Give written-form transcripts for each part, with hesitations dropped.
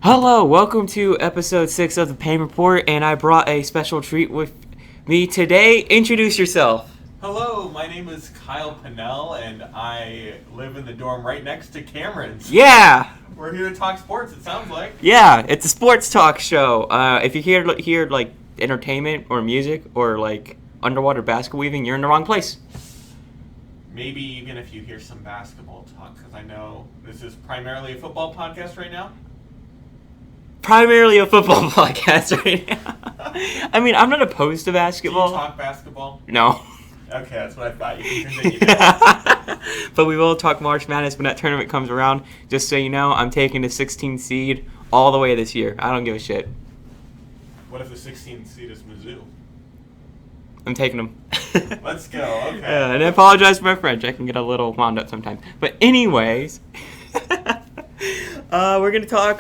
Hello, welcome to episode 6 of the Payne Report, and I brought a special treat with me today. Introduce yourself. Hello, my name is Kyle Pinnell, and I live in the dorm right next to Cameron's. Yeah! We're here to talk sports, it sounds like. Yeah, it's a sports talk show. If you hear like entertainment or music or like underwater basket weaving, you're in the wrong place. Maybe even if you hear some basketball talk, because I know this is primarily a football podcast right now. Primarily a football podcast right now. I mean, I'm not opposed to basketball. Do you talk basketball? No. Okay, that's what I thought. You can continue. But we will talk March Madness when that tournament comes around. Just so you know, I'm taking the 16th seed all the way this year. I don't give a shit. What if the 16th seed is Mizzou? I'm taking them. Let's go, okay. And I apologize for my French. I can get a little wound up sometimes. But anyways, we're going to talk,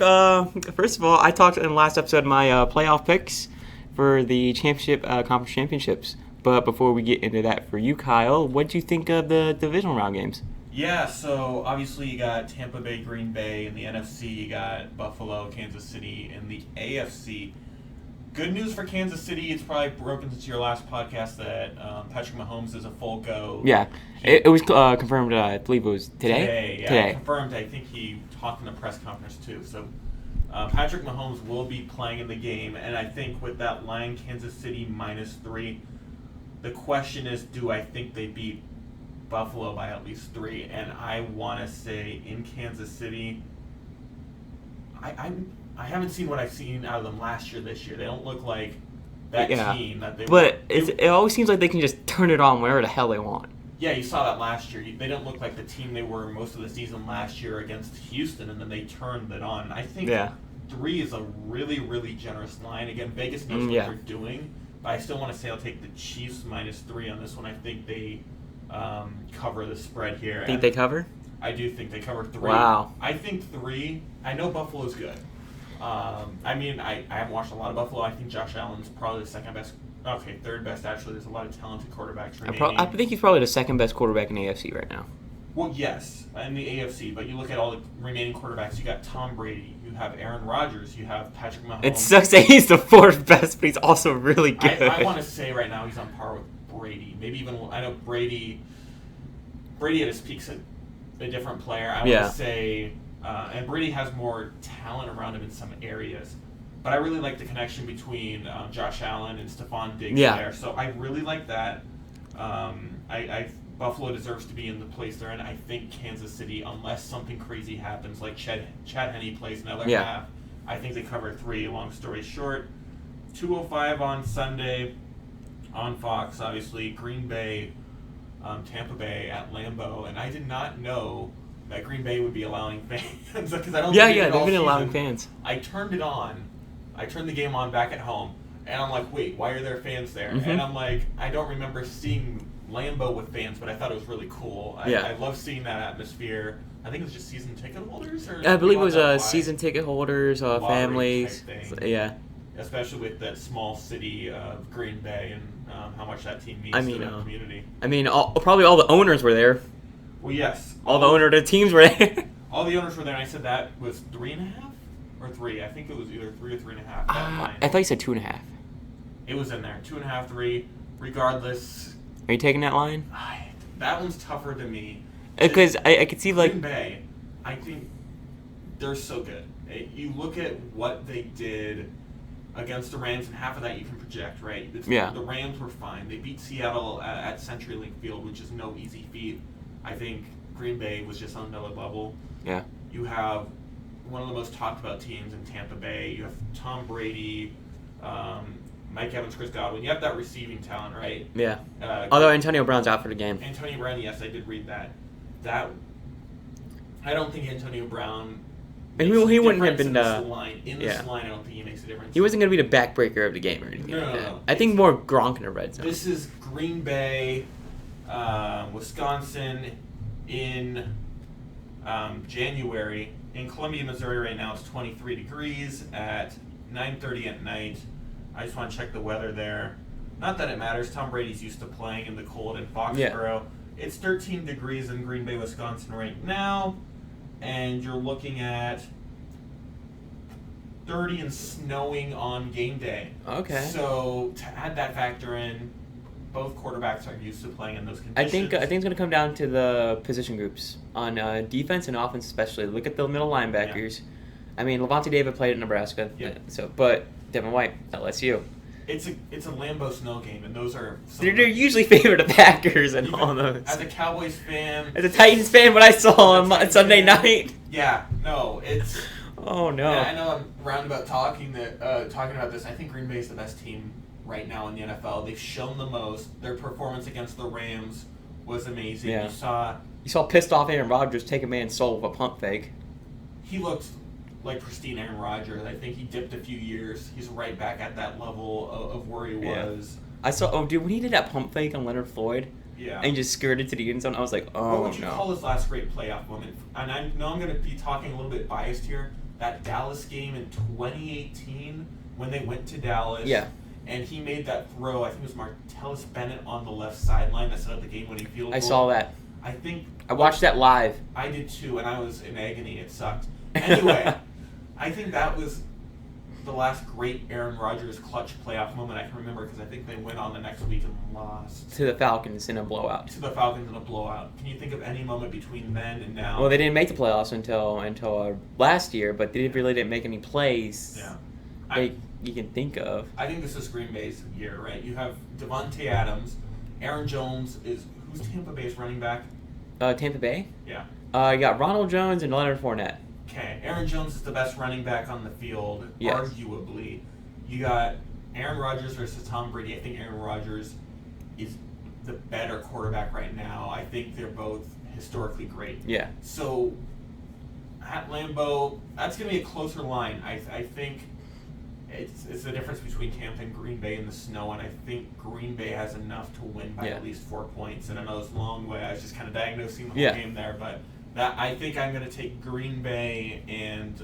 first of all, I talked in the last episode of my playoff picks for the championship, conference championships. But before we get into that for you, Kyle, what do you think of the divisional round games? Yeah, so obviously you got Tampa Bay, Green Bay. In the NFC, you got Buffalo, Kansas City. In the AFC, good news for Kansas City. It's probably broken since your last podcast that Patrick Mahomes is a full go. Yeah, it was confirmed, I believe it was today? Today. Confirmed. I think he talked in a press conference too. So Patrick Mahomes will be playing in the game. And I think with that line, Kansas City -3, the question is, do I think they beat Buffalo by at least 3? And I want to say in Kansas City, I haven't seen what I've seen out of them last year, this year. They don't look like that team that they were. But it always seems like they can just turn it on wherever the hell they want. Yeah, you saw that last year. They don't look like the team they were most of the season last year against Houston, and then they turned it on. I think 3 is a really, really generous line. Again, Vegas knows what they're doing. But I still want to say I'll take the Chiefs -3 on this one. I think they cover the spread here. Think they cover? I do think they cover 3. Wow. I think 3. I know Buffalo's good. I mean, I haven't watched a lot of Buffalo. I think Josh Allen's probably the second best. Okay, third best actually. There's a lot of talented quarterbacks remaining. I think he's probably the second best quarterback in the AFC right now. Well, yes, in the AFC. But you look at all the remaining quarterbacks. You got Tom Brady. You have Aaron Rodgers. You have Patrick Mahomes. It sucks that he's the 4th best, but he's also really good. I want to say right now he's on par with Brady. Maybe even, I know Brady at his peak's a different player. I want to say, and Brady has more talent around him in some areas. But I really like the connection between Josh Allen and Stephon Diggs there. So I really like that. Buffalo deserves to be in the place they're in. I think Kansas City, unless something crazy happens, like Chad Henne plays another half, I think they cover 3. Long story short, 2:05 on Sunday on Fox. Obviously, Green Bay, Tampa Bay at Lambeau, and I did not know that Green Bay would be allowing fans because I don't. They've been allowing fans. I turned it on. I turned the game on back at home, and I'm like, wait, why are there fans there? Mm-hmm. And I'm like, I don't remember seeing Lambeau with fans, but I thought it was really cool. I love seeing that atmosphere. I think it was just season ticket holders? I believe it was season ticket holders, families. Yeah. Especially with that small city of Green Bay and how much that team means to the community. I mean, probably all the owners were there. Well, yes. All the owner of the teams were there. All the owners were there, and I said that was 3.5 or 3. I think it was either 3 or 3.5. I thought you said 2.5. It was in there. 2.5, 3. Regardless. Are you taking that line? That one's tougher to me. Because I could see Green Bay, I think they're so good. You look at what they did against the Rams, and half of that you can project, right? The Rams were fine. They beat Seattle at CenturyLink Field, which is no easy feat. I think Green Bay was just on another level. Yeah. You have one of the most talked about teams in Tampa Bay. You have Tom Brady, Mike Evans, Chris Godwin. You have that receiving talent, right? Yeah. Although Antonio Brown's out for the game. Antonio Brown, yes, I did read that. I don't think Antonio Brown. And he wouldn't have been in this line. I don't think he makes a difference. He wasn't going to be the backbreaker of the game or anything like that. No. I think more Gronk in the red zone. This is Green Bay, Wisconsin in January. In Columbia, Missouri right now, it's 23 degrees at 9:30 at night. I just want to check the weather there. Not that it matters. Tom Brady's used to playing in the cold in Foxborough. Yeah. It's 13 degrees in Green Bay, Wisconsin right now. And you're looking at 30 and snowing on game day. Okay. So to add that factor in, both quarterbacks are used to playing in those conditions. I think it's going to come down to the position groups on defense and offense, especially. Look at the middle linebackers. Yeah. I mean, Levante David played at Nebraska, but Devin White, LSU. It's a Lambeau snow game, and those are they're usually favored the Packers and all those. As a Cowboys fan, as a Titans fan, what I saw on Sunday night. Yeah, no, it's. Oh no! Yeah, I know I'm roundabout talking about this. I think Green Bay is the best team right now in the NFL. They've shown the most. Their performance against the Rams was amazing. Yeah. You saw pissed off Aaron Rodgers take a man's soul with a pump fake. He looked like pristine Aaron Rodgers. I think he dipped a few years. He's right back at that level of where he was. I saw. Oh, dude, when he did that pump fake on Leonard Floyd. Yeah. And just skirted to the end zone, I was like, oh no. What would you call his last great playoff moment? And I know I'm going to be talking a little bit biased here. That Dallas game in 2018 when they went to Dallas. Yeah. And he made that throw. I think it was Martellus Bennett on the left sideline that set up the game-winning field goal. I saw that. I watched that live. I did too, and I was in agony. It sucked. Anyway, I think that was the last great Aaron Rodgers clutch playoff moment I can remember because I think they went on the next week and lost. To the Falcons in a blowout. Can you think of any moment between then and now? Well, they didn't make the playoffs until last year, but they really didn't make any plays. Yeah. You can think of. I think this is Green Bay's year, right? You have Devontae Adams, Aaron Jones who's Tampa Bay's running back? Tampa Bay? Yeah. You got Ronald Jones and Leonard Fournette. Okay, Aaron Jones is the best running back on the field, yes. Arguably. You got Aaron Rodgers versus Tom Brady. I think Aaron Rodgers is the better quarterback right now. I think they're both historically great. Yeah. So at Lambeau, that's going to be a closer line. I think it's the difference between Tampa and Green Bay in the snow, and I think Green Bay has enough to win by at least 4 points. And I know it's a long way. I was just kind of diagnosing the whole game there, but I think I'm going to take Green Bay and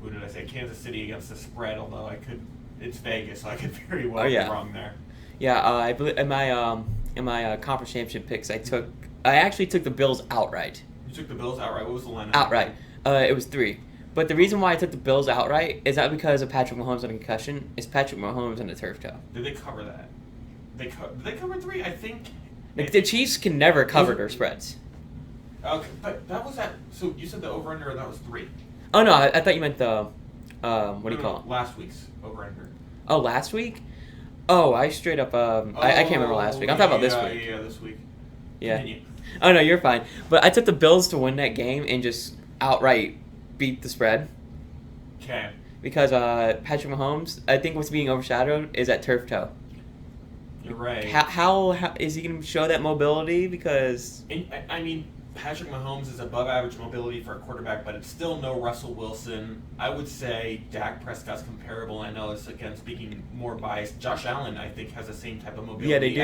who did I say? Kansas City against the spread. Although it's Vegas, so I could very well be wrong there. Yeah, I believe in my conference championship picks, I actually took the Bills outright. You took the Bills outright. What was the line? Outright. It was 3. But the reason why I took the Bills outright is not because of Patrick Mahomes and a concussion. It's Patrick Mahomes and a turf toe. Did they cover that? Did they cover 3? I think. The Chiefs can never cover their spreads. Okay, but that was at. So you said the over/under, that was 3. Oh no, I thought you meant the what do you call it? Last week's over/under. Oh, last week? Oh, I straight up. I can't remember last week. I'm talking about this week. Yeah, this week. Yeah. Continue. Oh no, you're fine. But I took the Bills to win that game and just outright beat the spread. Okay. Because Patrick Mahomes, I think what's being overshadowed is that turf toe. You're right. How is he going to show that mobility? Because I mean, Patrick Mahomes is above average mobility for a quarterback, but it's still no Russell Wilson. I would say Dak Prescott's comparable. I know it's, again, speaking more biased. Josh Allen, I think, has the same type of mobility. Yeah, they do.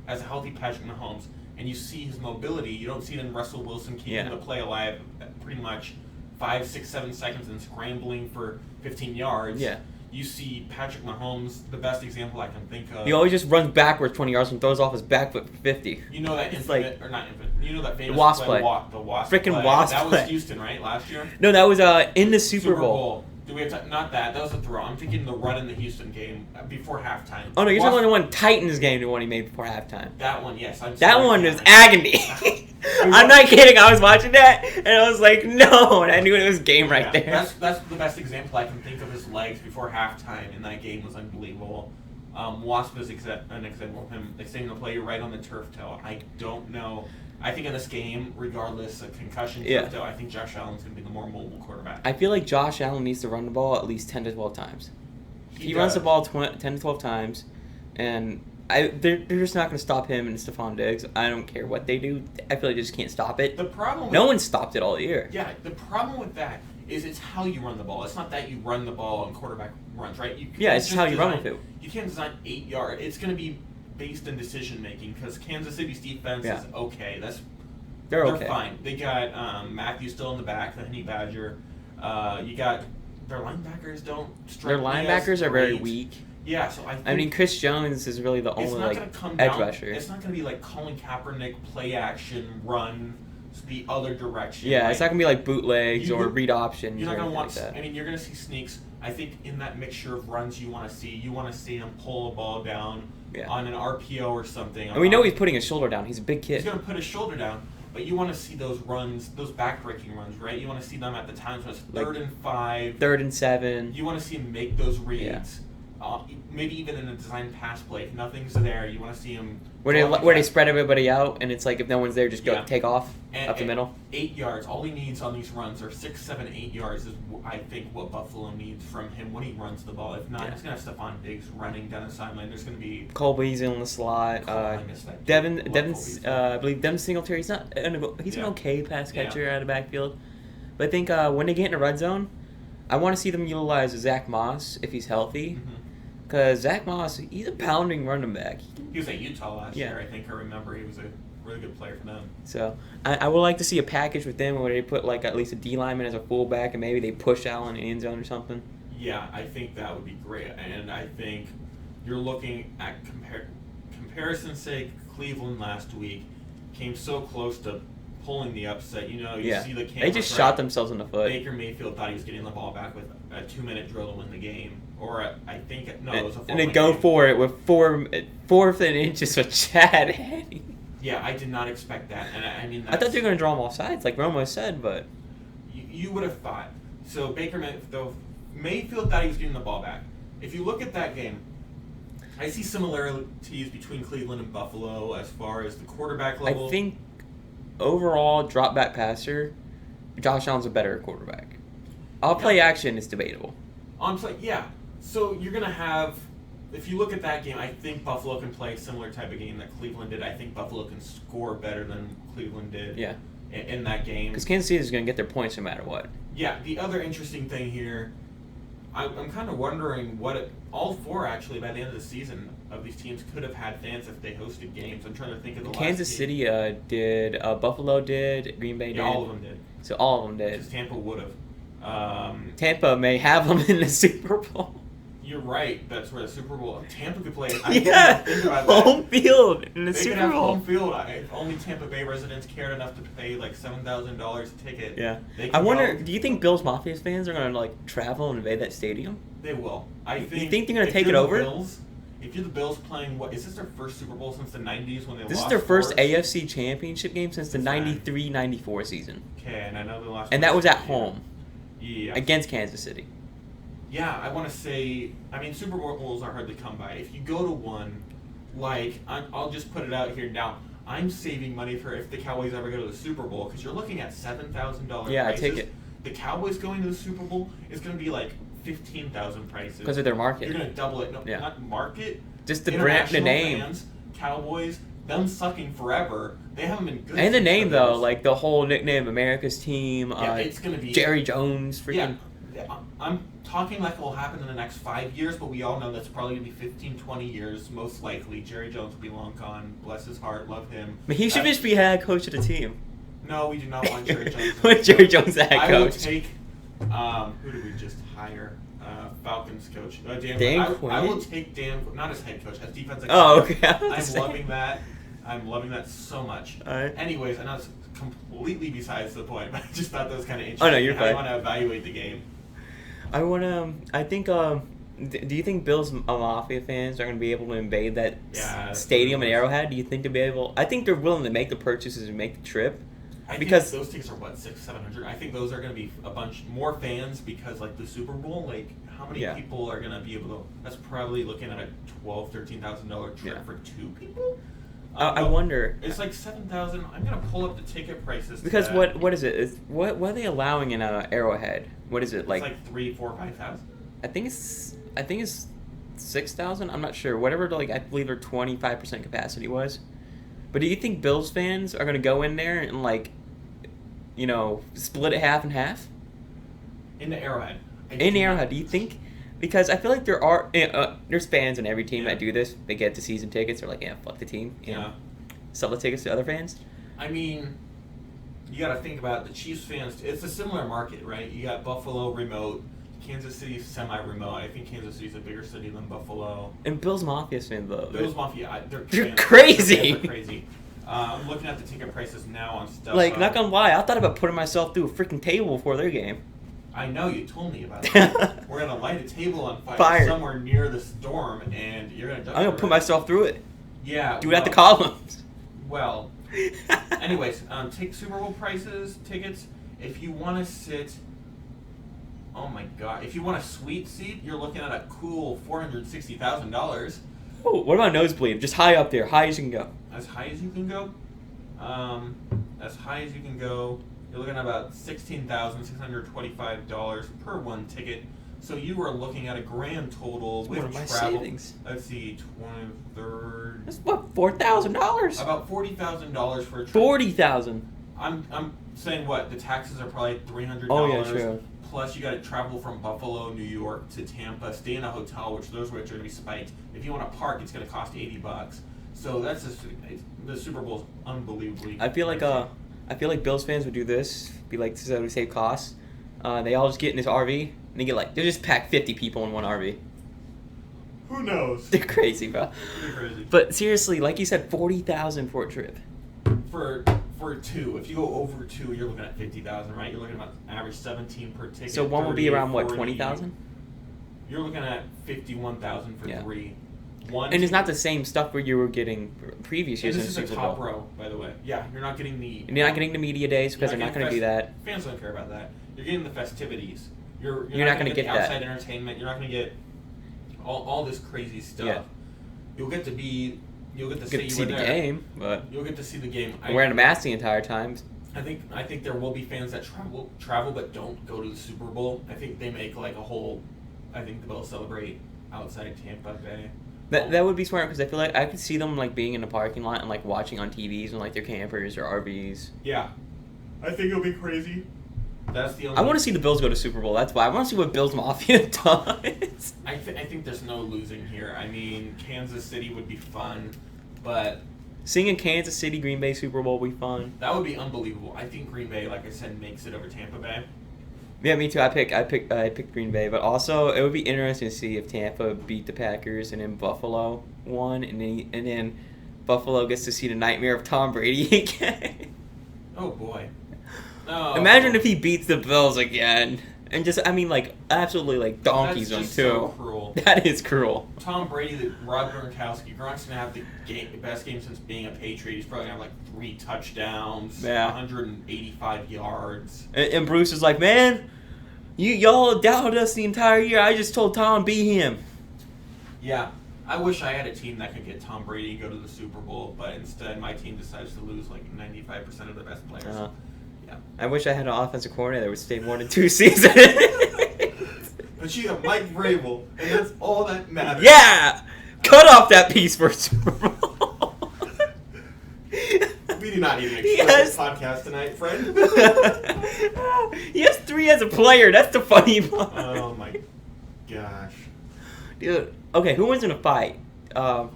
As a healthy Patrick Mahomes. And you see his mobility. You don't see it in Russell Wilson keeping the play alive pretty much 5, 6, 7 seconds and scrambling for 15 yards. Yeah. You see Patrick Mahomes, the best example I can think of. He always just runs backwards 20 yards and throws off his back foot for 50. You know that you know that famous wasp play. The wasp Frickin' play. wasp That play. was Houston, right? Last year? No, that was in the Super Bowl. Do we have to, not that. That was a throw. I'm thinking the run in the Houston game before halftime. Oh, no, you're talking about the one Titans game, the one he made before halftime. That one, yes. That one was agony. I'm not kidding. I was watching that, and I was like, no. And I knew it was game right there. That's the best example I can think of. His legs before halftime in that game was unbelievable. Wasp is an example of him extending the play right on the turf toe. I don't know. I think in this game, regardless of concussion, turf toe, I think Josh Allen's going to be the more mobile quarterback. I feel like Josh Allen needs to run the ball at least 10 to 12 times. He runs the ball 10 to 12 times, and they're just not going to stop him and Stephon Diggs. I don't care what they do. I feel like they just can't stop it. No one stopped it all year. Yeah, the problem with that is it's how you run the ball. It's not that you run the ball and quarterback runs, right? It's just how you run with it. You can't design 8 yard. It's going to be based in decision making because Kansas City's defense is okay. They're okay. Fine. They got Matthew still in the back, the Honey Badger. You got their linebackers don't strike. Their linebackers are very weak. Yeah, so I mean, Chris Jones is really the only edge rusher. It's not going to be like Colin Kaepernick play action run the other direction. Yeah, like, it's not gonna be like bootlegs or read options. You're not or gonna anything want. like that. I mean, you're gonna see sneaks. I think in that mixture of runs, you want to see him pull a ball down on an RPO or something. And we know he's putting his shoulder down. He's a big kid. He's gonna put his shoulder down. But you want to see those runs, those backbreaking runs, right? You want to see them at the times when it's 3rd and 5. 3rd and 7. You want to see him make those reads. Maybe even in a design pass play. If nothing's there, you want to see him... Where they spread everybody out, and it's like if no one's there, just go take off up the middle. 8 yards. All he needs on these runs are 6, 7, 8 yards is, I think, what Buffalo needs from him when he runs the ball. If not, it's going to have Stephon Diggs running down the sideline. There's going to be... Cole Beasley on the slot. Devin, I believe Devin Singletary. He's an okay pass catcher out of the backfield. But I think when they get in the red zone, I want to see them utilize Zach Moss if he's healthy. Because Zach Moss, he's a pounding running back. He was at Utah last year, I think. I remember he was a really good player for them. So I would like to see a package with them where they put like at least a D lineman as a fullback and maybe they push Allen in the end zone or something. Yeah, I think that would be great. And I think you're looking at comparison's sake, Cleveland last week came so close to pulling the upset. You see the cameras. They just shot themselves in the foot. Baker Mayfield thought he was getting the ball back with a 2-minute drill to win the game. Or it was a 4-minute and they go game. for it with 4th and inches with Chad Henne. Yeah, I did not expect that. And I mean, I thought they were going to draw him off sides, like Romo said, but... You would have thought. So Baker Mayfield thought he was getting the ball back. If you look at that game, I see similarities between Cleveland and Buffalo as far as the quarterback level. I think overall drop back passer, Josh Allen's a better quarterback. Play action is debatable. Yeah. So you're going to have, if you look at that game, I think Buffalo can play a similar type of game that Cleveland did. I think Buffalo can score better than Cleveland did in that game. Because Kansas City is going to get their points no matter what. Yeah. The other interesting thing here, I'm kind of wondering all 4 actually by the end of the season of these teams could have had fans if they hosted games. I'm trying to think of the Kansas last City did, Buffalo did, Green Bay did. Yeah, all of them did. So all of them did. Because Tampa would have. Tampa may have them in the Super Bowl. You're right. That's where the Super Bowl. Tampa could play. Home field in the Super Bowl. They could have home field. If only Tampa Bay residents cared enough to pay like $7,000 a ticket. Yeah. I wonder. Do you think Bills Mafia fans are gonna travel and invade that stadium? They will. You think they're gonna take it over? If you're the Bills playing, is this their first Super Bowl since the 90s when they lost? This is their first AFC Championship game since the 93-94 season. Okay, and I know they lost. And that was at home. Yeah. Against Kansas City. Yeah, I want to say, Super Bowls are hard to come by. If you go to one, I'll just put it out here now. I'm saving money for if the Cowboys ever go to the Super Bowl because you're looking at $7,000 Yeah, prices. I take it. The Cowboys going to the Super Bowl is going to be like 15,000 prices. Because of their market. You're going to double it. No, not market. Just the brand, the name. Fans, Cowboys, them sucking forever. They haven't been good. And the name, though, like the whole nickname, America's Team. It's going to be Jerry Jones. Freaking. Yeah, I'm talking like it will happen in the next 5 years, but we all know that's probably going to be 15, 20 years, most likely. Jerry Jones will be long gone. Bless his heart. Love him. But he should just be head coach of the team. No, we do not want Jerry Jones. Want Jerry Jones head coach. I would take, who did we just hire? Falcons coach. Dan Quinn? I will take Dan, not as head coach, as defensive coach. Oh, okay. I'm loving that. I'm loving that so much. All right. Anyways, I know it's completely besides the point, but I just thought that was kind of interesting. Oh, no, you're fine. I want to evaluate the game. I think, do you think Bills Mafia fans are going to be able to invade that stadium in Arrowhead? Do you think they'll be able? I think they're willing to make the purchases and make the trip. Because those tickets are what, 600-700. I think those are going to be a bunch more fans because the Super Bowl, how many people are going to be able to? That's probably looking at a $12,000-$13,000 trip for 2 people. I wonder. It's like $7,000. I'm going to pull up the ticket prices. Because what is it? What are they allowing in Arrowhead? What is it like? It's like 3, 4, 5,000. I think it's 6,000. I'm not sure. Whatever I believe their 25% capacity was. But do you think Bills fans are going to go in there and split it half and half? In the Arrowhead. In Arrowhead, do you think? Because I feel like there's fans in every team that do this. They get the season tickets. They're like, fuck the team. You know? Sell the tickets to other fans. I mean, you got to think about the Chiefs fans. It's a similar market, right? You got Buffalo remote, Kansas City semi-remote. I think Kansas City's a bigger city than Buffalo. And Bills Mafia fans, though. Bills Mafia, they're crazy. They're crazy. I'm looking at the ticket prices now on stuff. Like, not gonna lie, I thought about putting myself through a freaking table before their game. I know, you told me about that. We're gonna light a table on fire somewhere near the storm, and you're gonna. I'm gonna put myself through it. Yeah. Do it at the columns. Well. Anyways, take Super Bowl prices, tickets. If you want to sit. Oh my God! If you want a suite seat, you're looking at a cool $460,000. Oh, what about nosebleed? Just high up there, high as you can go. As high as you can go. As high as you can go. You're looking at about $16,625 per one ticket. So you are looking at a grand total with one of my travel. savings. Let's see, 23rd. That's what, $4,000? About $40,000 for a trip. $40,000. I'm saying what the taxes are probably $300. Oh yeah, true. Plus you got to travel from Buffalo, New York to Tampa, stay in a hotel, which those rates are going to be spiked. If you want to park, it's going to cost $80. So that's just the Super Bowl's unbelievably. I feel like Bills fans would do this. Be like, this is how we save costs. They all just get in this RV and they just pack 50 people in one RV. Who knows? They're crazy, bro. They're crazy. But seriously, like you said, $40,000 for a trip. For two, if you go over two, you're looking at $50,000, right? You're looking at average 17 per ticket. So one would be around what, 20,000? You're looking at 51,000 for three. And it's not the same stuff where you were getting previous years in the Super Bowl. This is a top row, by the way. Yeah, you're not getting the. And you're not getting the media days because they're not going to do that. Fans don't care about that. You're getting the festivities. You're not going to get the that outside entertainment. You're not going to get all this crazy stuff. Yeah. You'll get to see the game, but you'll get to see the game. Wearing a mask the entire time. I think there will be fans that travel but don't go to the Super Bowl. I think they make like a whole. I think they'll celebrate outside Tampa Bay. That would be smart because I feel like I could see them like being in the parking lot and like watching on TVs and like their campers or RVs. Yeah, I think it'll be crazy. That's the only. I want to see the Bills go to Super Bowl. That's why I want to see what Bills Mafia does. I think there's no losing here. I mean, Kansas City would be fun, but seeing a Kansas City Green Bay Super Bowl would be fun. That would be unbelievable. I think Green Bay, like I said, makes it over Tampa Bay. Yeah, me too. I picked Green Bay, but also it would be interesting to see if Tampa beat the Packers and then Buffalo won, and then Buffalo gets to see the nightmare of Tom Brady again. Oh boy! Oh. Imagine if he beats the Bills again, and just absolutely like donkeys them too. So cruel. That is cruel. Tom Brady, Rob Gronkowski. Gronk's gonna have the best game since being a Patriot. He's probably gonna have like 3 touchdowns, 185 yards. And Bruce is like, man, y'all doubted us the entire year. I just told Tom be him. Yeah, I wish I had a team that could get Tom Brady and go to the Super Bowl, but instead my team decides to lose like 95% of the best players. Yeah. I wish I had an offensive coordinator that would stay more than 2 seasons. But you have Mike Vrabel, and that's all that matters. Yeah! Cut off that piece for Super Bowl. We do not need an explicit podcast tonight, friend. He has 3 as a player. That's the funny part. Oh my gosh. Dude, okay, who wins in a fight? John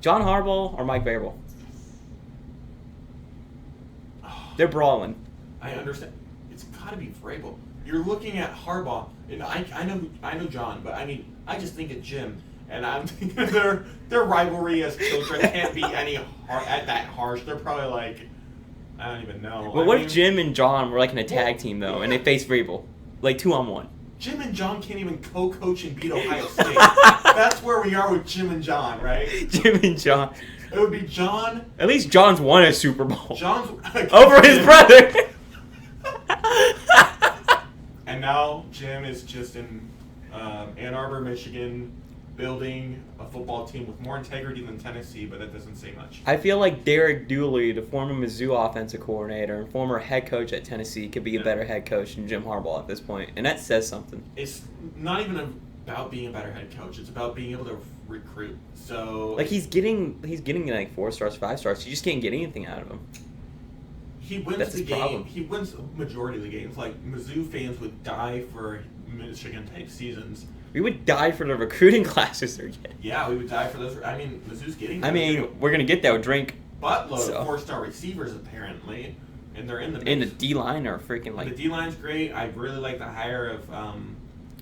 Harbaugh or Mike Vrabel? They're brawling. I understand. It's got to be Vrabel. You're looking at Harbaugh, and I know John, but I mean, I just think of Jim, and I'm thinking their rivalry as children can't be that harsh. They're probably like, I don't even know. Well, what if Jim and John were like in a tag team though, and they faced Vrabel, like 2-on-1? Jim and John can't even co-coach and beat Ohio State. That's where we are with Jim and John, right? Jim and John. It would be John. At least John's won a Super Bowl. John's over his brother. And now Jim is just in Ann Arbor, Michigan, building a football team with more integrity than Tennessee, but that doesn't say much. I feel like Derek Dooley, the former Mizzou offensive coordinator and former head coach at Tennessee, could be a better head coach than Jim Harbaugh at this point, and that says something. It's not even about being a better head coach; it's about being able to recruit. So, like he's getting like 4 stars, 5 stars. You just can't get anything out of him. He wins the game. Problem. He wins the majority of the games. Like Mizzou fans would die for Michigan type seasons. We would die for the recruiting classes they're getting. Yeah, we would die for those. I mean, Mizzou's getting. I mean, we're gonna get that with Drink. Buttload of 4-star receivers apparently, and they're in the. And the D line are freaking like. The D line's great. I really like the hire of.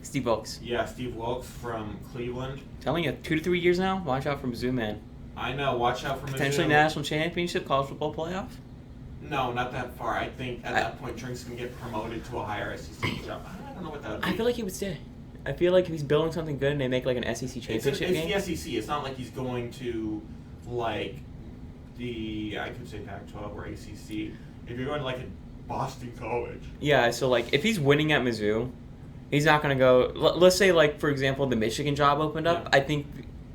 Steve Wilkes. Yeah, Steve Wilkes from Cleveland. Telling you, 2 to 3 years now. Watch out for Mizzou, man. I know. Watch out for Potentially Mizzou. national championship, college football playoff. No, not that far. I think at that point, Drink's going to get promoted to a higher SEC job. I don't know what that would be. I feel like he would stay. I feel like if he's building something good and they make like an SEC championship game. It's the SEC. It's not like he's going to like I could say Pac-12 or ACC. If you're going to like a Boston College. Yeah, so like if he's winning at Mizzou, he's not going to go. Let's say like for example the Michigan job opened up. Yeah. I think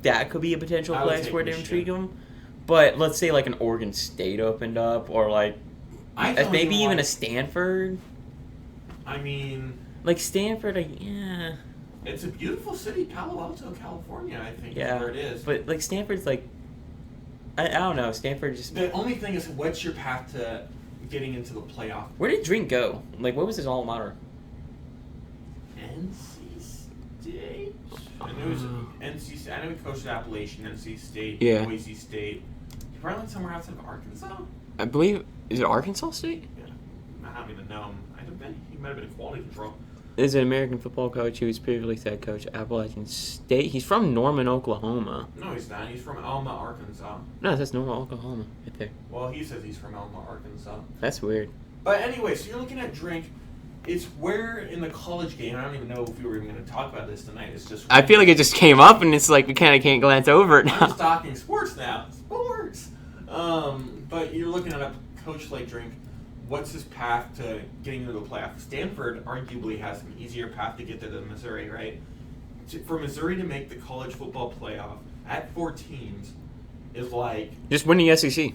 that could be a potential I would place take where they Michigan. intrigue him. But let's say like an Oregon State opened up, or like maybe even a Stanford. I mean, like Stanford, yeah. It's a beautiful city, Palo Alto, California. I think Yeah, is where it is. but like Stanford's like, I don't know. Stanford just. The only thing is, what's your path to getting into the playoff? Where did Drink go? Like, what was his alma mater? NC State. I know it was NC State. I know he coached at Appalachian, NC State, Yeah. Boise State. He probably went somewhere outside of Arkansas. I believe is it Arkansas State? Yeah, I don't even know him. He might have been a quality control. Is an American football coach. He was previously head coach at Appalachian State. He's from Norman, Oklahoma. No, he's not. He's from Alma, Arkansas. No, that's Norman, Oklahoma, right there. Well, he says he's from Alma, Arkansas. That's weird. But anyway, so you're looking at Drink. It's where in the college game, I don't even know if we were even going to talk about this tonight. It's just. I feel like it just came up, and it's like we kind of can't glance over it I'm now. just talking sports now. Sports! But you're looking at a coach like Drink. What's his path to getting into the playoff? Stanford arguably has an easier path to get there than Missouri, right? For Missouri to make the college football playoff at 4 teams is like... Just win the SEC.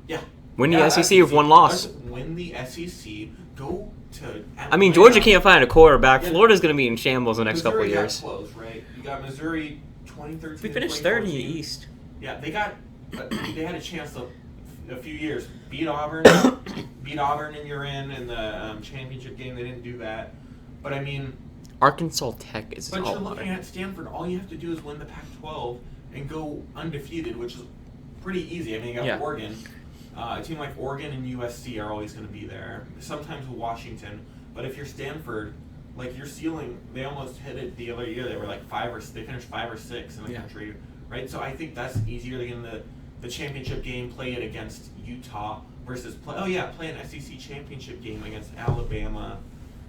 Yeah. Win the SEC with one loss. Win the SEC. Go to Atlanta. I mean, Georgia can't find a quarterback. Florida's going to be in shambles the next couple of Missouri years. got close, right? You got Missouri 2013. We finished third in the East. Yeah, they had a chance to, a few years, beat Auburn, and you're in the championship game. They didn't do that, but I mean, Arkansas Tech is. But you're looking at Stanford. All you have to do is win the Pac-12 and go undefeated, which is pretty easy. I mean, you got Oregon. A team like Oregon and USC are always going to be there. Sometimes Washington, but if you're Stanford, like your ceiling, they almost hit it the other year. They were like they finished 5 or 6 in the country, right? So I think that's easier to get in the championship game, play it against Utah versus play an SEC championship game against Alabama,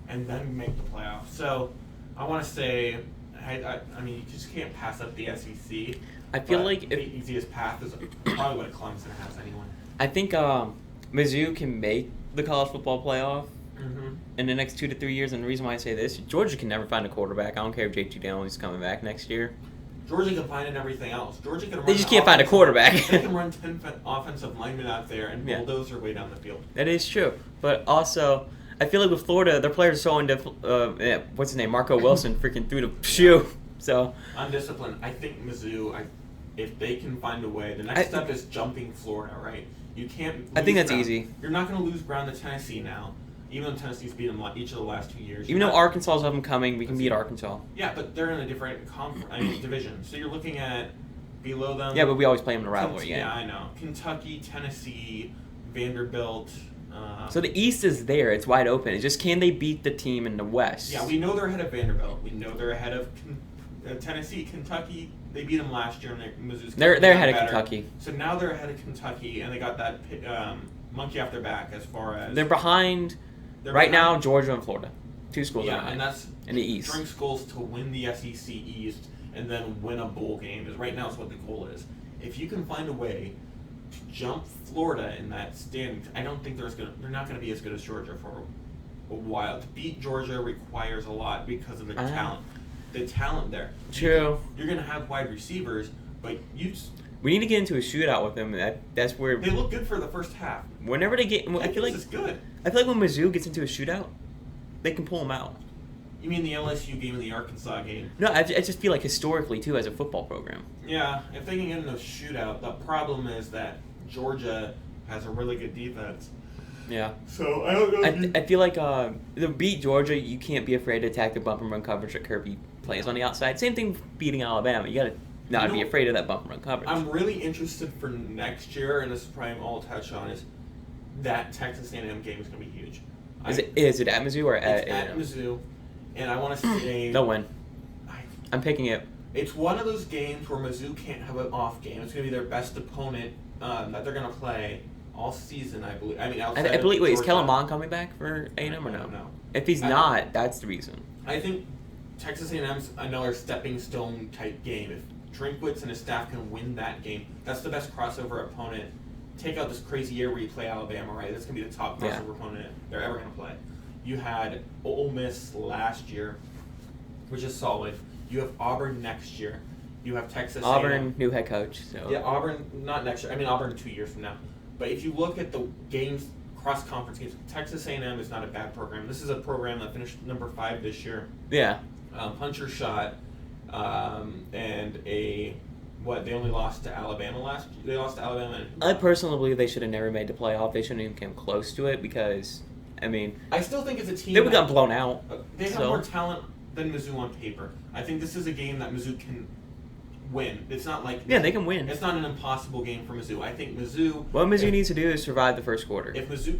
and then make the playoffs. So I want to say, I mean, you just can't pass up the SEC. I feel like the easiest path is probably what Clemson has anyway. I think Mizzou can make the college football playoff in the next 2 to 3 years, and the reason why I say this, Georgia can never find a quarterback. I don't care if J.T. Dillon's coming back next year. Georgia can find it in everything else. Georgia can run They just can't find a quarterback. They can run 10 offensive linemen out there and bulldoze their way down the field. That is true. But also, I feel like with Florida, their players are so what's his name? Marco Wilson freaking threw the shoe. So undisciplined. I think Mizzou, if they can find a way, the next step is jumping Florida, right? You can't. I think that's Brown. easy. You're not going to lose Brown to Tennessee now, even though Tennessee's beat them each of the last 2 years. Even though Arkansas's up and coming, we can beat Arkansas. Yeah, but they're in a different division. So you're looking at below them. Yeah, but we always play them in a rivalry game. Yeah, I know. Kentucky, Tennessee, Vanderbilt. So the East is there. It's wide open. It's just can they beat the team in the West? Yeah, we know they're ahead of Vanderbilt. We know they're ahead of Tennessee, Kentucky. They beat them last year, and Mizzou's. They're ahead of Kentucky. So now they're ahead of Kentucky, and they got that monkey off their back as far as. They're behind. Right now, Georgia and Florida, 2 schools. Yeah, and that's in the East. Drink's goals to win the SEC East and then win a bowl game. Is right now is what the goal is. If you can find a way to jump Florida in that standing, I don't think they're not going to be as good as Georgia for a while. To beat Georgia requires a lot because of the talent. The talent there. True. You're going to have wide receivers, but we need to get into a shootout with them. That's where they look good for the first half. Whenever they get, I feel like this is good. I feel like when Mizzou gets into a shootout, they can pull them out. You mean the LSU game and the Arkansas game? No, I just feel like historically too as a football program. Yeah, if they can get in a shootout, the problem is that Georgia has a really good defense. Yeah. So I don't know. I feel like to beat Georgia, you can't be afraid to attack the bump and run coverage that Kirby plays on the outside. Same thing beating Alabama. You gotta not be afraid of that bump and run coverage. I'm really interested for next year, and this is probably all I'll touch on, is that Texas A&M game is going to be huge. Is it at Mizzou or at Mizzou, and I want to say they'll win. I'm picking it. It's one of those games where Mizzou can't have an off game. It's going to be their best opponent that they're going to play all season, I believe. I mean, outside I believe. Wait, is Georgia. Kellen Mond coming back for A&M or no? No. If he's not, that's the reason. I think Texas A&M's another stepping stone type game. If Drinkwitz and his staff can win that game, that's the best crossover opponent. Take out this crazy year where you play Alabama, right? That's going to be the top crossover opponent they're ever going to play. You had Ole Miss last year, which is solid. You have Auburn next year. You have Texas Auburn, A&M. new head coach. So. Yeah, Auburn, not next year. I mean, Auburn 2 years from now. But if you look at the games, cross-conference games, Texas A&M is not a bad program. This is a program that finished number 5 this year. Yeah. Puncher shot, and they only lost to Alabama last year. They lost to Alabama. I personally believe they should have never made the playoff. They shouldn't even come close to it because, I mean, I still think it's a team. they would have gotten blown out. They have more talent than Mizzou on paper. I think this is a game that Mizzou can win. It's not like they can win. It's not an impossible game for Mizzou. I think Mizzou. What Mizzou needs to do is survive the first quarter. If Mizzou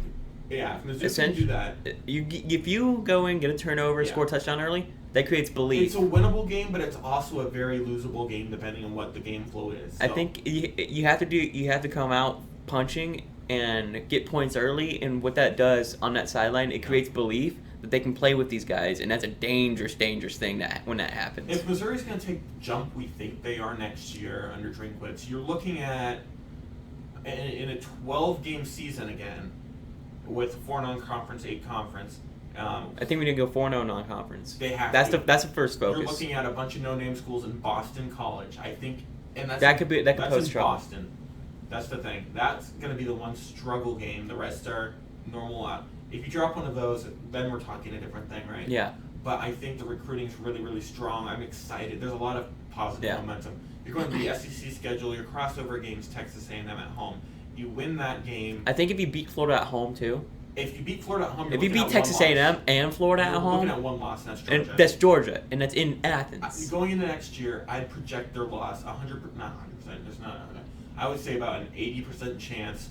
can do that, if you go in, get a turnover, score a touchdown early, that creates belief. It's a winnable game, but it's also a very losable game depending on what the game flow is. So. I think you have to come out punching and get points early, and what that does on that sideline, it creates belief that they can play with these guys, and that's a dangerous thing when that happens. If Missouri's going to take the jump we think they are next year under Drinkwitz, you're looking at in a 12-game season again with 4 non-conference, 8 conference. I think we need to go 4-0 non-conference. They have that's to. That's the first focus. You're looking at a bunch of no-name schools in Boston College, I think, and that's that could pose in trouble. Boston. That's the thing. That's going to be the one struggle game. The rest are normal. If you drop one of those, then we're talking a different thing, right? Yeah. But I think the recruiting's really, really strong. I'm excited. There's a lot of positive momentum. You're going to the SEC schedule. Your crossover games, Texas A&M at home. You win that game. I think if you beat Florida at home too. If you beat Florida at home, if you beat Texas A&M and Florida at home, looking at one loss, and that's Georgia. And that's Georgia, and that's in Athens. Going into next year, I'd project their loss 100%. Not 100%. There's not. I would say about an 80% chance,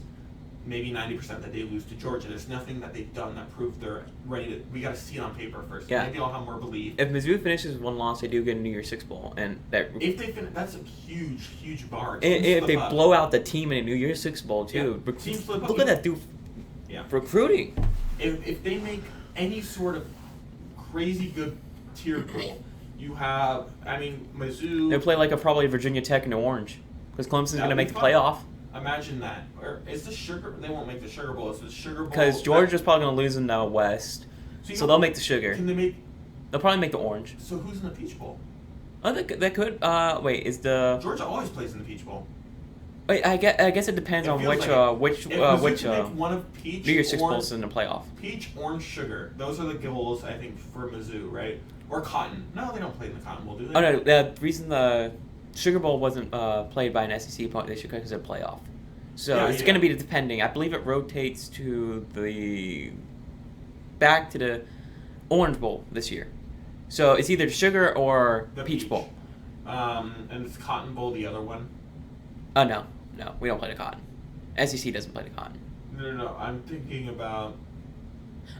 maybe 90% that they lose to Georgia. There's nothing that they've done that proves they're ready to. We got to see it on paper first. Yeah. Maybe I'll have more belief. If Mizzou finishes one loss, they do get a New Year's Six bowl, and that. If they finish, that's a huge bar. If they blow out the team in a New Year's Six bowl too, look at that dude. Yeah. Recruiting. If they make any sort of crazy good tier bowl, you have. I mean, Mizzou. They play like probably Virginia Tech and New Orange, because Clemson's going to make the playoff. Imagine that. Or is the Sugar? They won't make the Sugar Bowl. It's the Sugar Bowl. Because Georgia's probably going to lose in the West, so they'll make the Sugar. Can they make? They'll probably make the Orange. So who's in the Peach Bowl? Oh, that could. Wait, is the Georgia always plays in the Peach Bowl? Wait, I guess it depends on which one of Peach, New Year's Six bowls in the playoff. Peach, Orange, Sugar. Those are the goals I think for Mizzou, right? Or Cotton. No, they don't play in the Cotton Bowl, do they? Oh no, the reason the Sugar Bowl wasn't played by an SEC opponent this year because it's a playoff. So it's going to be depending. I believe it rotates to back to the Orange Bowl this year. So it's either Sugar or the Peach Bowl. And it's Cotton Bowl the other one? Oh, no, we don't play the Cotton. SEC doesn't play the Cotton. No, I'm thinking about...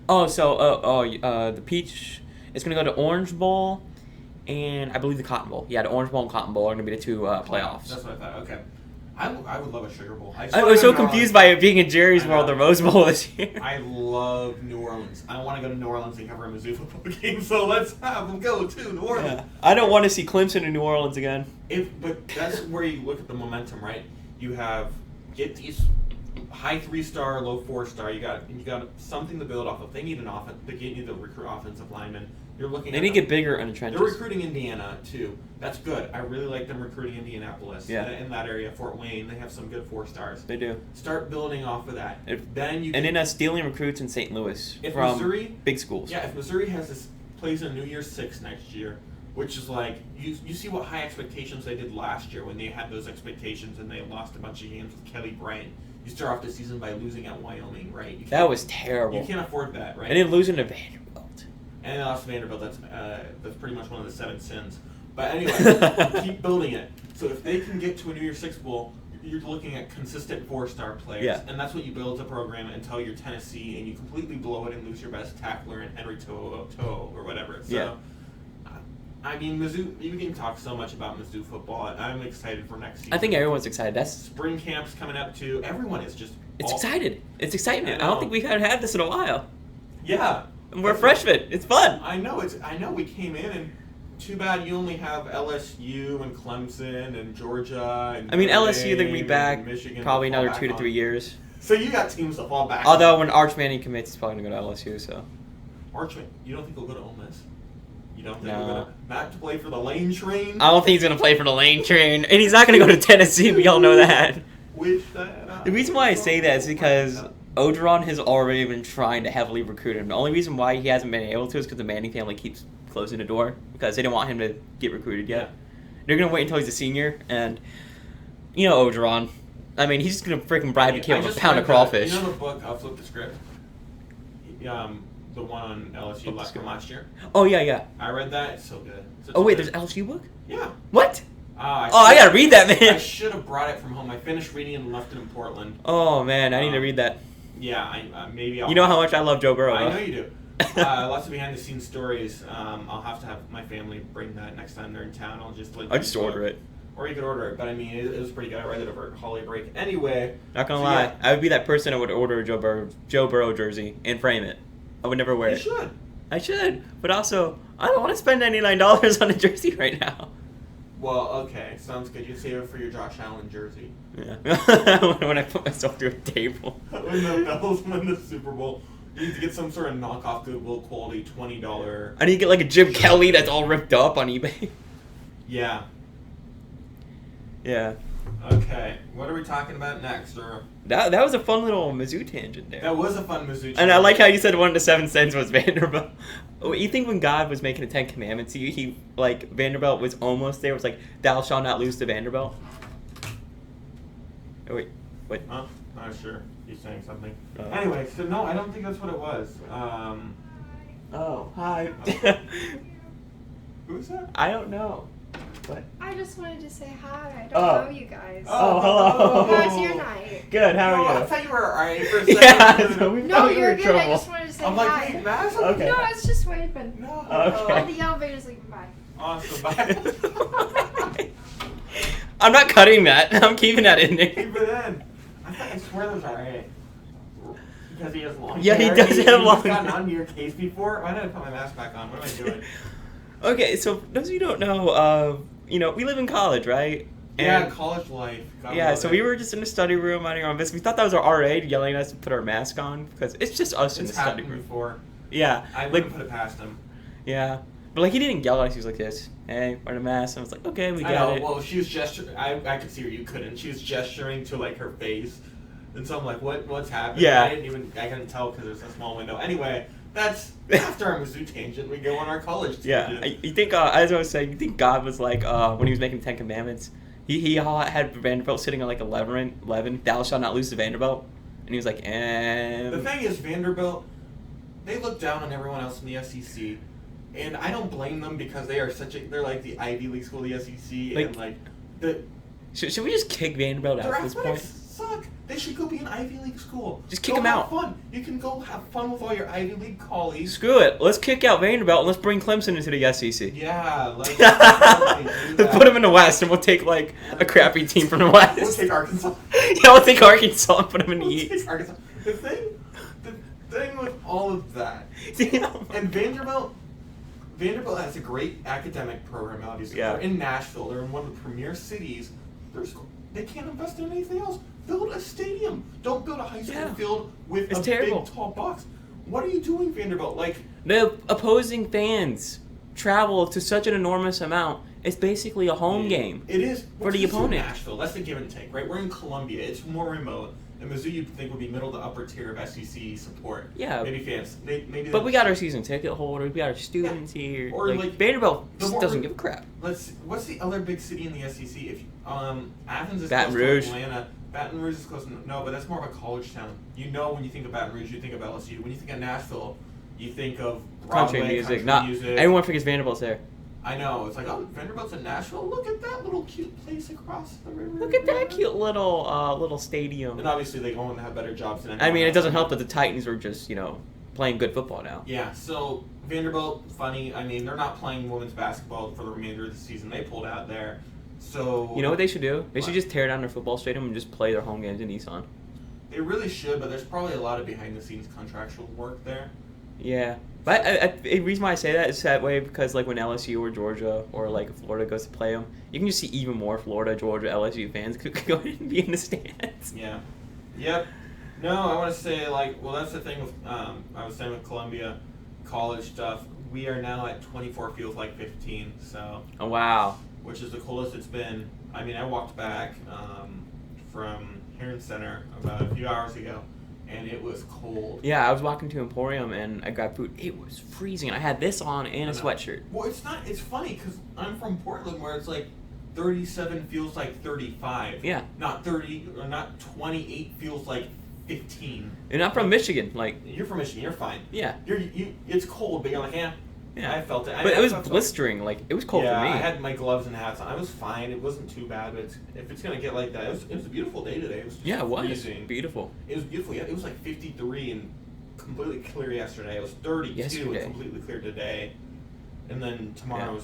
Oh, so the Peach is going to go to Orange Bowl, and I believe the Cotton Bowl. Yeah, the Orange Bowl and Cotton Bowl are going to be the two playoffs. That's what I thought, okay. I would love a Sugar Bowl. I was so confused by it being in Jerry's World, the Rose Bowl this year. I love New Orleans. I want to go to New Orleans and cover a Mizzou football game, so let's have them go to New Orleans. Yeah. I don't want to see Clemson in New Orleans again. But that's where you look at the momentum, right? You get these high 3-star, low 4-star. You got something to build off of. They need an offense. They need to recruit offensive linemen. You're looking. They need to get bigger in the trenches. They're recruiting Indiana too. That's good. I really like them recruiting Indianapolis. Yeah. In that area, Fort Wayne, they have some good 4-stars. They do. Start building off of that. Then stealing recruits in St. Louis from Missouri, big schools. Yeah, if Missouri plays in New Year's Six next year, which is like you see what high expectations they did last year when they had those expectations and they lost a bunch of games with Kelly Bryant. You start off the season by losing at Wyoming, right? That was terrible. You can't afford that, right? And then losing to Vanderbilt. And they lost to Vanderbilt. That's pretty much one of the 7 sins. But anyway, keep building it. So if they can get to a New Year's Six bowl, you're looking at consistent 4-star players. Yeah. And that's what you build a program until you're Tennessee and you completely blow it and lose your best tackler in Henry Toe or whatever. So, I mean, Mizzou. You can talk so much about Mizzou football. I'm excited for next season. I think everyone's excited. That's Spring camp's coming up too. Everyone is just. excited. It's excitement. I I don't know. think we've had this in a while. Yeah. We're freshmen. It's fun. I know. I know. We came in and. Too bad you only have LSU and Clemson and Georgia and. I mean, Notre LSU, they're going to be Dame back and Michigan probably to fall another back 2 to on. 3 years. So you got teams to fall back. Although on. when Arch Manning commits, he's probably going to go to LSU. So Archman, you don't think he'll go to Ole Miss? You don't think No. he'll go to not to play for the Lane Train? I don't think he's going to play for the Lane Train, and he's not going to go to Tennessee. We all know that. Wish that The reason why I say that is because Ogeron has already been trying to heavily recruit him. The only reason why he hasn't been able to is because the Manning family keeps closing the door because they didn't want him to get recruited yet. They're going to wait until he's a senior, and you know Ogeron. I mean, he's just going to freaking bribe the kid with a pound of crawfish. You know the book, Flip the Script? The one on LSU from last year? Oh, yeah. I read that. It's so good. Oh, wait, there's an LSU book? Yeah. What? I got to read that, I man. should have brought it from home. I finished reading and left it in Portland. Oh, man, I need to read that. Yeah, maybe I'll... You know how much I love Joe Burrow, I though. know you do. Lots of behind-the-scenes stories. I'll have to have my family bring that next time they're in town. I'll just order it. Or you could order it, but I mean, it was pretty good. I read it over holiday break. Anyway. Not gonna lie, yeah. I would be that person that would order a Joe Burrow jersey and frame it. I would never wear You it. should. I should, but also, I don't want to spend $99 on a jersey right now. Well, okay, sounds good. You save it for your Josh Allen jersey. Yeah. When I put myself through a table. When the Bills win the Super Bowl, you need to get some sort of knockoff Goodwill quality $20. I need to get like a Jim Kelly that's all ripped up on eBay. Yeah. Yeah. Okay, what are we talking about next? Or That was a fun little Mizzou tangent there. that was a fun Mizzou. And I like how you said 1 to 7 cents was Vanderbilt. You think when God was making the 10 Commandments, he like Vanderbilt was almost there? It was like, "Thou shalt not lose to Vanderbilt." Oh, wait, what? Huh? Not sure. He's saying something. Oh. Anyway, so no, I don't think that's what it was. Oh, hi. Who's that? I don't know. What? I just wanted to say hi. I don't Oh. know you guys. Oh, hello. How's your night? Good. How Oh, are I you? thought you were alright for a second. Yeah. So we No, thought we were you're in good. I trouble. just wanted to say I'm like, hi. hey, Matt. Okay. No, I was just waving. No. Okay. Oh, the elevator's leaving by. Awesome. Bye. I'm not cutting that. I'm keeping that in there. Keep it in. I swear those are alright. Because he has long Yeah, he hair. does have long He's gotten hair. onto your case before. Why did I put my mask back on? What am I doing? Okay, so those of you who don't know, we live in college, right? Yeah, college life. God Yeah, love so it. we were just in the study room minding our own business. We thought that was our RA yelling at us to put our mask on because it's just us in the It's study happened room. before. Yeah, I like wouldn't put it past him. yeah, but like he didn't yell at us. He was like this, "Hey, wear the mask." And I was like, "Okay, we I got know. it." Well, she was gesturing. I could see her. You couldn't. She was gesturing to like her face, and so I'm like, "What's happening?" Yeah. I couldn't tell because there's a small window. Anyway, that's after our Mizzou tangent. We go on our college tangent. Yeah, you think as I was saying, you think God was like when he was making the 10 Commandments, he had Vanderbilt sitting on like 11, "Thou shalt not lose to Vanderbilt," and he was like, The thing is, Vanderbilt, they look down on everyone else in the SEC, and I don't blame them because they're like the Ivy League school of the SEC, Like, and like the should we just kick Vanderbilt out their at this point? athletics suck. They should go be an Ivy League school. Just kick Go them have out. Fun. You can go have fun with all your Ivy League colleagues. Screw it. Let's kick out Vanderbilt and let's bring Clemson into the SEC. Yeah, let's Let's put them in the West and we'll take like a crappy team from the West. We'll take Arkansas. Yeah, we'll take Arkansas and put them in the We'll East. take Arkansas. The thing with all of that, Yeah. and Vanderbilt has a great academic program. Obviously, Yeah. they're in Nashville. They're in one of the premier cities. They can't invest in anything else. Build a stadium. Don't build a high school Yeah. field with It's a terrible. big tall box. What are you doing, Vanderbilt? Like, The opposing fans travel to such an enormous amount. It's basically a home game. It is For the Mizzou, opponent. Nashville. That's the give and take, right? We're in Columbia. It's more remote. And Mizzou, you'd think would be middle to upper tier of SEC support. Yeah. Maybe fans. Maybe. But we got our season ticket holders. We got our students here. Or, like, Vanderbilt the just more- doesn't give a crap. What's the other big city in the SEC? If Athens is Baton close Rouge. to Atlanta. Baton Rouge is close. No, but that's more of a college town. You know, when you think of Baton Rouge, you think of LSU. When you think of Nashville, you think of Broadway, Country music. country Not music. everyone forgets Vanderbilt's there. I know. It's like, oh, Vanderbilt's in Nashville. Look at that little cute place across the river. Look at that cute little stadium. And obviously, they go on to have better jobs than I anyone mean, it else. doesn't help that the Titans are just playing good football now. Yeah, so Vanderbilt, funny. I mean, they're not playing women's basketball for the remainder of the season. They pulled out there. So You know what they should do? They should What? just tear down their football stadium and just play their home games in Nissan. They really should, but there's probably a lot of behind-the-scenes contractual work there. Yeah. But the reason why I say that is that way because, like, when LSU or Georgia or, like, Florida goes to play them, you can just see even more Florida, Georgia, LSU fans go ahead and be in the stands. Yeah. Yep. No, I want to say, like, well, that's the thing with, I was saying with Columbia college stuff. We are now at 24 feels like 15, so, Oh, wow. which is the coolest it's been. I mean, I walked back from Heron Center about a few hours ago, and it was cold. Yeah, I was walking to Emporium and I grabbed food. It was freezing. I had this on and a sweatshirt. Well, it's funny because I'm from Portland where it's like 37 feels like 35. Yeah. Not 30 or not 28 feels like 15. And I'm from Michigan. Like, You're from Michigan, you're fine. yeah. It's cold, but you're like, yeah. Yeah. I felt it. But it was blistering. Like, it was cold yeah, for me. I had my gloves and hats on. I was fine. It wasn't too bad, but if it's gonna get like that, it was a beautiful day today. It was just Yeah, it was. freezing. Beautiful. It was beautiful. Yeah, it was like 53 and completely clear yesterday. It was 32 Yesterday. and completely clear today. And then tomorrow Yeah. was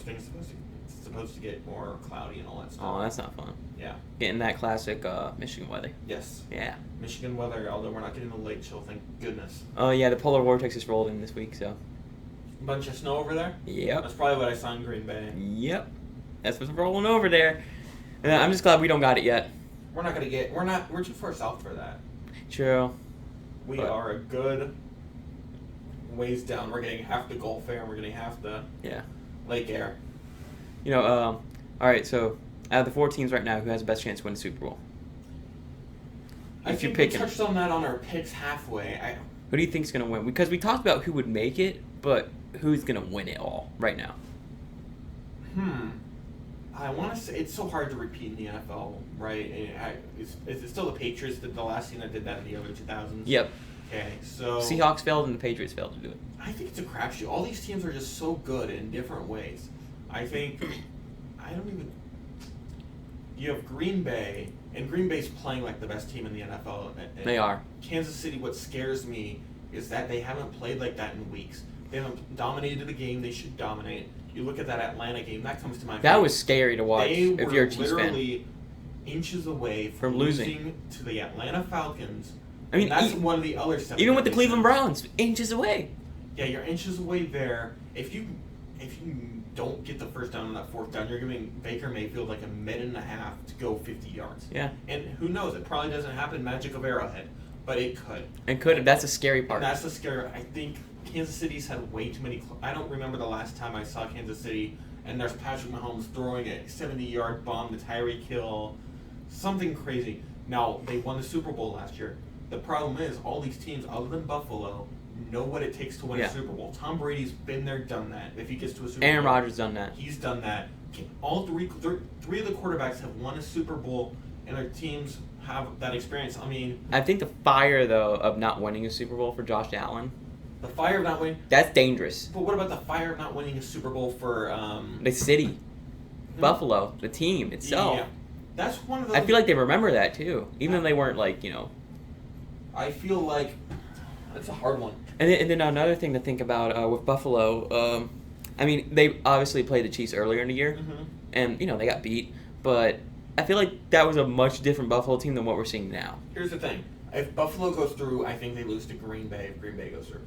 supposed to get more cloudy and all that stuff. Oh, that's not fun. Yeah. Getting that classic Michigan weather. Yes. Yeah. Michigan weather, although we're not getting the late chill, thank goodness. Oh, yeah, the polar vortex is rolled in this week, so. Bunch of snow over there? Yep. That's probably what I saw in Green Bay. Yep. That's what's rolling over there. And I'm just glad we don't got it yet. We're too far south for that. True. We But- are a good ways down. We're getting half the Gulf Air and we're getting half the Yeah. Lake Air. You know, all right, so out of the 4 teams right now, who has the best chance to win the Super Bowl? I If you're think we picking. touched on that on our picks halfway. Who do you think's going to win? Because we talked about who would make it, but who's going to win it all right now? I want to say it's so hard to repeat in the NFL, right? Is it still the Patriots that the last team that did that in the early 2000s? Yep. Okay, so Seahawks failed and the Patriots failed to do it. I think it's a crapshoot. All these teams are just so good in different ways. I think you have Green Bay, and Green Bay's playing like the best team in the NFL. And They are. Kansas City, what scares me is that they haven't played like that in weeks. They haven't dominated a game they should dominate. You look at that Atlanta game, that comes to mind. That was scary to watch They if were you're a Chiefs fan. literally inches away From losing to the Atlanta Falcons. I mean, And that's one of the other stuff. even with the Cleveland Browns, inches away. Yeah, you're inches away there. If you don't get the first down on that 4th down, you're giving Baker Mayfield like a minute and a half to go 50 yards. Yeah. And who knows? It probably doesn't happen magic of Arrowhead, but it could. And could that's a scary part. And that's the scary. I think Kansas City's had way too many. I don't remember the last time I saw Kansas City and there's Patrick Mahomes throwing a 70-yard bomb to Tyreek Hill, something crazy. Now they won the Super Bowl last year. The problem is all these teams, other than Buffalo, know what it takes to win a Super Bowl. Tom Brady's been there, done that. If he gets to a Super Bowl, Aaron Rodgers done that. He's done that. All three of the quarterbacks have won a Super Bowl, and their teams have that experience. I mean, I think the fire though of not winning a Super Bowl for Josh Allen, the fire of not winning. that's dangerous. But what about the fire of not winning a Super Bowl for The city, Buffalo, the team itself. Yeah, that's one of those. I feel like they remember that too, even though they weren't like I feel like that's a hard one. And then another thing to think about with Buffalo, I mean they obviously played the Chiefs earlier in the year, and they got beat, but I feel like that was a much different Buffalo team than what we're seeing now. Here's the thing: if Buffalo goes through, I think they lose to Green Bay. If Green Bay goes through,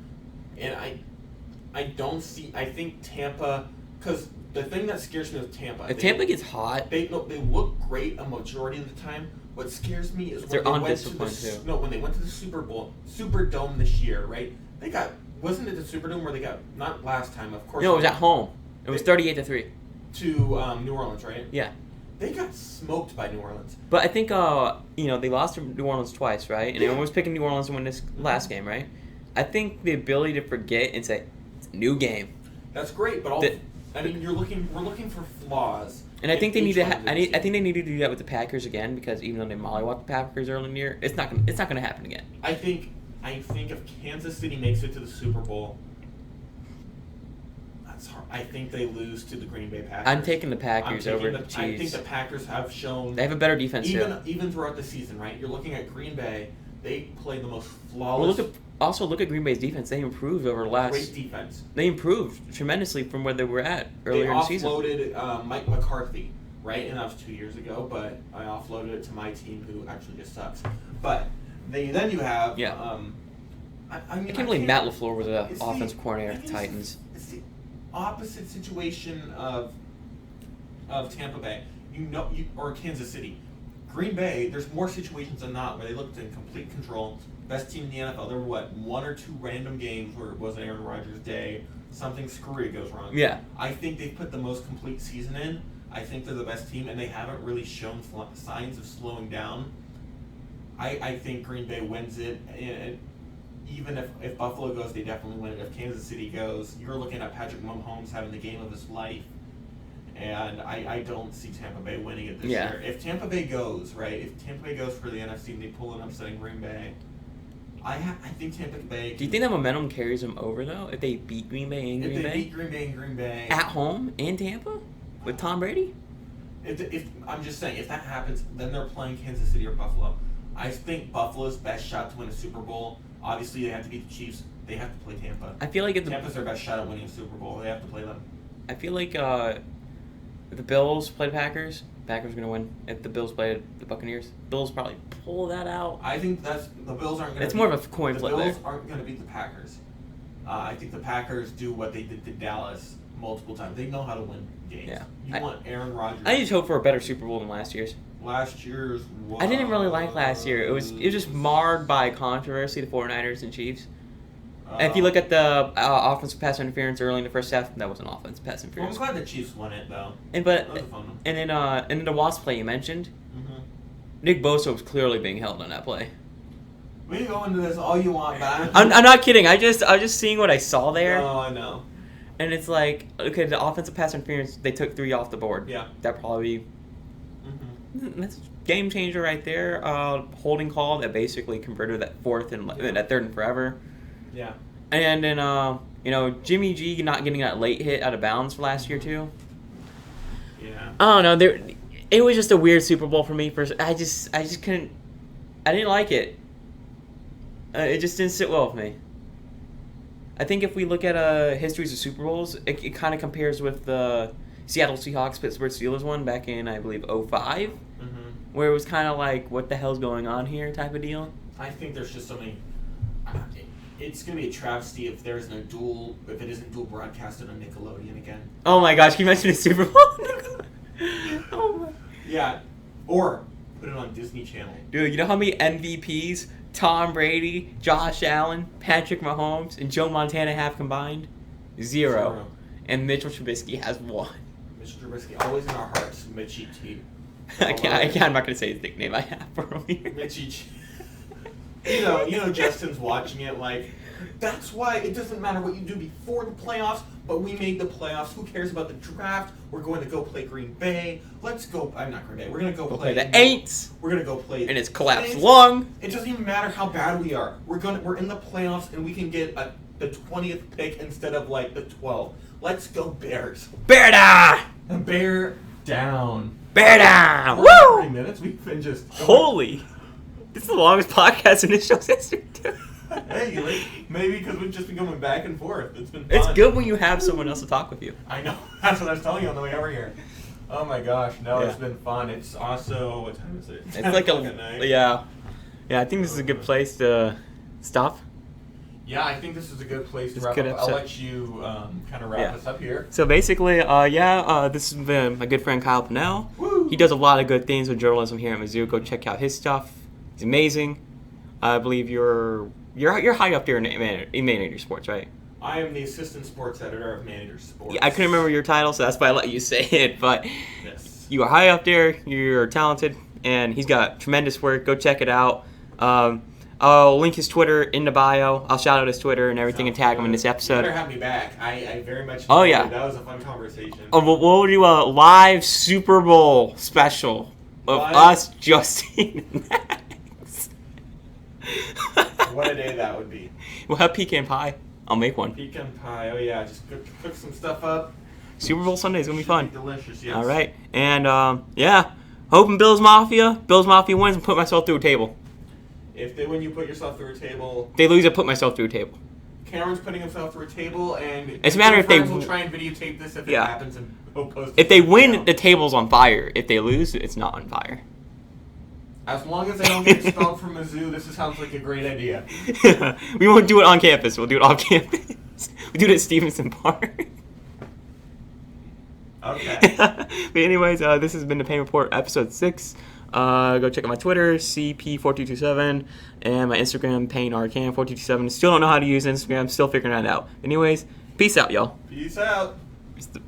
and I don't see. I think Tampa, because the thing that scares me with Tampa, If Tampa gets hot, they look great a majority of the time. What scares me is they're when they undisciplined too. when they went to the Super Bowl, Superdome this year, right? They got, wasn't it the Superdome where they got, not last time, of course. No, it was at home. It was 38-3 to New Orleans, right? Yeah. They got smoked by New Orleans. But I think they lost to New Orleans twice, right? And everyone was picking New Orleans to win this last game, right? I think the ability to forget and say it's a new game. That's great, but we're looking for flaws. And I think they need each to. one of the I think they need to do that with the Packers again because even though they mollywopped the Packers early in the year, it's not gonna happen again. I think if Kansas City makes it to the Super Bowl, that's hard. I think they lose to the Green Bay Packers. I'm taking the Packers over the I think Chiefs. the Packers have shown They have a better defense too. even throughout the season, right? You're looking at Green Bay. They played the most Well, flawless. look also look at Green Bay's defense. They improved over the last. Great defense. They improved tremendously from where they were at earlier in the season. They offloaded Mike McCarthy, right? And that was 2 years ago, but I offloaded it to my team, who actually just sucks. But then you have. Yeah. I mean, I can't believe Matt LaFleur was an it's offensive the- coordinator I at the think Titans. It's the opposite situation of Tampa Bay, or Kansas City. Green Bay, there's more situations than not where they looked in complete control. Best team in the NFL. There were one or two random games where it wasn't Aaron Rodgers' day, something screwy goes wrong. Yeah. I think they've put the most complete season in. I think they're the best team, and they haven't really shown signs of slowing down. I think Green Bay wins it, and even if Buffalo goes, they definitely win it. If Kansas City goes, you're looking at Patrick Mahomes having the game of his life, and I don't see Tampa Bay winning it this year. If Tampa Bay goes, right, if Tampa Bay goes for the NFC and they pull an upset in Green Bay, I think Tampa Bay. Do you think that momentum carries them over, though, if they beat Green Bay in Green Bay? If they beat Green Bay in Green Bay. At home in Tampa? With Tom Brady? If I'm just saying, if that happens, then they're playing Kansas City or Buffalo. I think Buffalo's best shot to win a Super Bowl. Obviously, they have to beat the Chiefs. They have to play Tampa. I feel like if Tampa's their best shot at winning a Super Bowl. They have to play them. I feel like if the Bills play the Packers are going to win. If the Bills play the Buccaneers, Bills probably pull that out. I think the Bills aren't going to. It's more of a coin flip there. The Bills aren't going to beat the Packers. I think the Packers do what they did to Dallas multiple times. They know how to win games. Yeah. You want Aaron Rodgers. I just hope for a better Super Bowl than last year's. Last year's was... I didn't really like last year. It was just marred by controversy, the 49ers and Chiefs. And if you look at the offensive pass interference early in the first half, that was an offensive pass Well, I'm interference. glad the Chiefs won it, though. And That was a fun one. and then the Wasp play you mentioned, Mm-hmm. Nick Bosa was clearly being held on that play. We can go into this all you want, but I'm not kidding. I was just seeing what I saw there, Oh, I know. and it's like, okay, the offensive pass interference, they took 3 off the board. Yeah. That probably Mm-hmm. that's a game changer right there. Holding call that basically converted that fourth and that third and forever. Yeah. And then Jimmy G not getting that late hit out of bounds for last year too. Yeah. I don't know. It was just a weird Super Bowl for me. I just couldn't. I didn't like it. It just didn't sit well with me. I think if we look at histories of Super Bowls, it kind of compares with the Seattle Seahawks Pittsburgh Steelers one back in, I believe, 05, Mm-hmm. where it was kind of like, what the hell's going on here type of deal. I think there's just so many. It's gonna be a travesty if there isn't if it isn't dual broadcasted on Nickelodeon again. Oh my gosh, can you mention a Super Bowl? Oh my. Yeah, or put it on Disney Channel. Dude, you know how many MVPs Tom Brady, Josh Allen, Patrick Mahomes, and Joe Montana have combined? Zero. And Mitchell Trubisky has 1. Mr. Trubisky, always in our hearts, Mitchie T. I'm not gonna say his nickname I have earlier. Mitchie T. You know, Justin's watching it like, that's why it doesn't matter what you do before the playoffs, but we made the playoffs. Who cares about the draft? We're going to go play Green Bay. Let's go. I'm not Green Bay. We're going to go play the Aints. We're going to go play. And it's collapsed Saints. lung. It doesn't even matter how bad we are. We're in the playoffs, and we can get the 20th pick instead of like the 12th. Let's go Bears. Bear down! Bear down. Bear down! We're at Woo! 3 minutes. We can just. Holy. This is the longest podcast in this show's history, too. Hey, like, maybe because we've just been going back and forth. It's been fun. It's good when you have someone else to talk with you. I know. That's what I was telling you on the way over here. Oh my gosh. No, Yeah. It's been fun. It's also, what time is it? It's like at night. yeah. Yeah, I think this is a good place to stop. Yeah, I think this is a good place to It's a wrap good up. I'll episode. let you kind of wrap us up here. So basically, this has been my good friend Kyle Pennell. Woo! He does a lot of good things with journalism here at Mizzou. Go check out his stuff. He's amazing. I believe you're high up there in Manager Sports, right? I am the assistant sports editor of Manager Sports. Yeah, I couldn't remember your title, so that's why I let you say it. But Yes. you are high up there. You're talented, and he's got tremendous work. Go check it out. I'll link his Twitter in the bio. I'll shout out his Twitter and everything and tag him in this You episode. better have me back. I very much. Oh, enjoyed yeah. it. That was a fun conversation. We'll do a live Super Bowl special of Live? us just eating that. What a day that would be. We'll have pecan pie. I'll make one. Pecan pie. Oh yeah, just cook some stuff up. Super Bowl Sunday is going to be fun. Delicious. Yes. All right. And, hoping Bills Mafia wins and put myself through a table. If they win, you put yourself through a table. If they lose, I put myself through a table. Cameron's putting himself through a table, and It's a matter if they will try and videotape this if it Yeah. happens and he'll post it If they to the win, channel. the table's on fire. If they lose, it's not on fire. As long as they don't get expelled from Mizzou, this sounds like a great idea. We won't do it on campus. We'll do it off campus. We do it at Stevenson Park. Okay. But anyways, this has been the Payne Report, episode 6. Go check out my Twitter, CP4227, and my Instagram, PayneRCam4227. Still don't know how to use Instagram. Still figuring that out. Anyways, peace out, y'all. Peace out. It's the